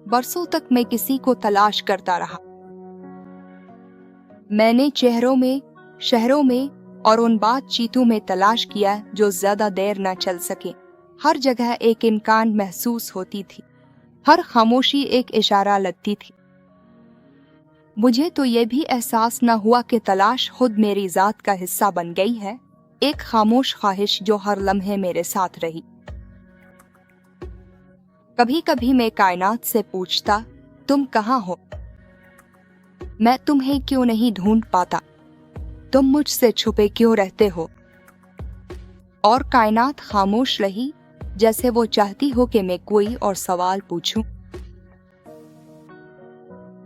बरसों तक मैं किसी को तलाश करता रहा। मैंने चेहरों में, शहरों में और उन बातचीतों में तलाश किया जो ज्यादा देर न चल सके। हर जगह एक इम्कान महसूस होती थी, हर खामोशी एक इशारा लगती थी। मुझे तो ये भी एहसास न हुआ कि तलाश खुद मेरी जात का हिस्सा बन गई है, एक खामोश ख्वाहिश जो हर लम्हे मेरे साथ रही। कभी कभी मैं कायनात से पूछता, तुम कहाँ हो? मैं तुम्हें क्यों नहीं ढूंढ पाता? तुम मुझसे छुपे क्यों रहते हो? और कायनात खामोश रही, जैसे वो चाहती हो कि मैं कोई और सवाल पूछूं।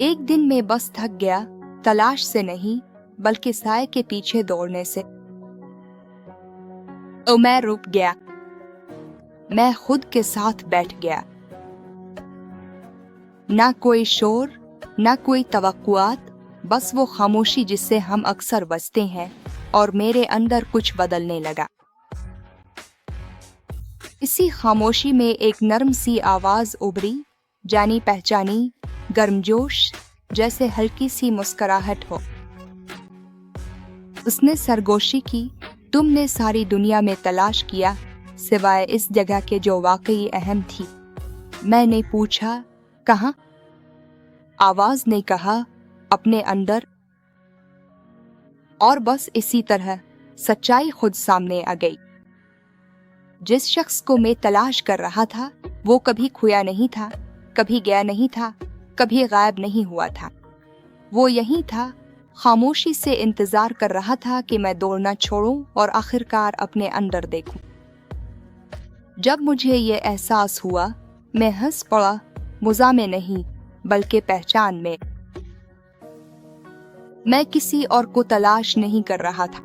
एक दिन मैं बस थक गया, तलाश से नहीं बल्कि साए के पीछे दौड़ने से। तो मैं रुक गया, मैं खुद के साथ बैठ गया। ना कोई शोर, ना कोई तवक्कुआत, बस वो खामोशी जिससे हम अक्सर बसते हैं। और मेरे अंदर कुछ बदलने लगा। इसी खामोशी में एक नरम सी आवाज उभरी, जानी पहचानी, गर्मजोश, जैसे हल्की सी मुस्कुराहट हो। उसने सरगोशी की, तुमने सारी दुनिया में तलाश किया सिवाय इस जगह के जो वाकई अहम थी। मैंने पूछा, कहाँ? आवाज ने कहा, अपने अंदर। और बस इसी तरह सच्चाई खुद सामने आ गई। जिस शख्स को मैं तलाश कर रहा था वो कभी खोया नहीं था, कभी गया नहीं था, कभी गायब नहीं हुआ था। वो यहीं था, खामोशी से इंतजार कर रहा था कि मैं दौड़ना छोड़ूं और आखिरकार अपने अंदर देखूं। जब मुझे ये एहसास हुआ, मैं हंस पड़ा, मुज़ा में नहीं बल्कि पहचान में। मैं किसी और को तलाश नहीं कर रहा था,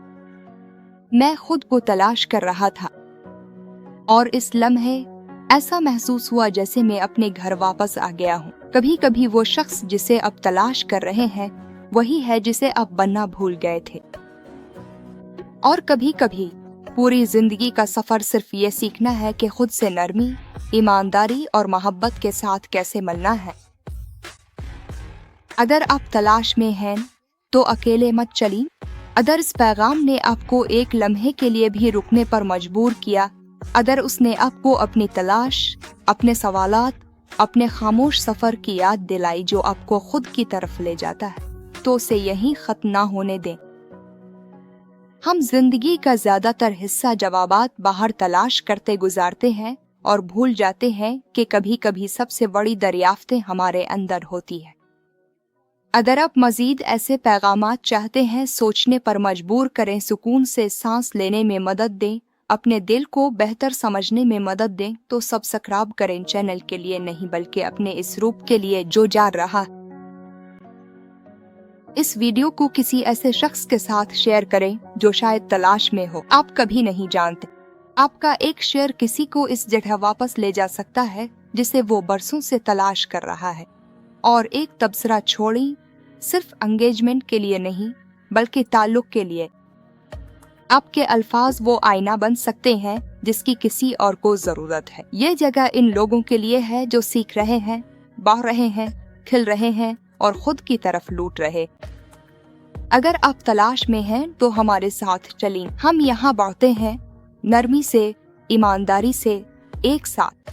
मैं खुद को तलाश कर रहा था। और इस लम्हे ऐसा महसूस हुआ जैसे मैं अपने घर वापस आ गया हूँ। कभी कभी वो शख्स जिसे अब तलाश कर रहे हैं वही है जिसे अब बनना भूल गए थे। और कभी कभी पूरी जिंदगी का सफर सिर्फ ये सीखना है कि खुद से नरमी, ईमानदारी और मोहब्बत के साथ कैसे मिलना है। अगर आप तलाश में हैं तो अकेले मत चलिए। अगर इस पैगाम ने आपको एक लम्हे के लिए भी रुकने पर मजबूर किया, अगर उसने आपको अपनी तलाश, अपने सवालात, अपने खामोश सफर की याद दिलाई जो आपको खुद की तरफ ले जाता है, तो उसे यहीं खत्म ना होने दें। हम जिंदगी का ज्यादातर हिस्सा जवाबात बाहर तलाश करते गुजारते हैं और भूल जाते हैं कि कभी कभी सबसे बड़ी दरियाफ्तें हमारे अंदर होती है। अगर आप मजीद ऐसे पैगामात चाहते हैं, सोचने पर मजबूर करें, सुकून से सांस लेने में मदद दें, अपने दिल को बेहतर समझने में मदद दें, तो सब्सक्राइब करें चैनल के लिए नहीं बल्कि अपने इस रूप के लिए जो जा रहा। इस वीडियो को किसी ऐसे शख्स के साथ शेयर करें जो शायद तलाश में हो। आप कभी नहीं जानते, आपका एक शेयर किसी को इस जगह वापस ले जा सकता है जिसे वो बरसों से तलाश कर रहा है। और एक तबसरा छोड़ी, सिर्फ एंगेजमेंट के लिए नहीं बल्कि ताल्लुक के लिए। आपके अल्फाज वो आईना बन सकते हैं जिसकी किसी और को जरूरत है। ये जगह इन लोगों के लिए है जो सीख रहे हैं, बढ़ रहे हैं, खिल रहे हैं और खुद की तरफ लूट रहे। अगर आप तलाश में हैं तो हमारे साथ चलें। हम यहाँ बढ़ते हैं, नरमी से, ईमानदारी से, एक साथ।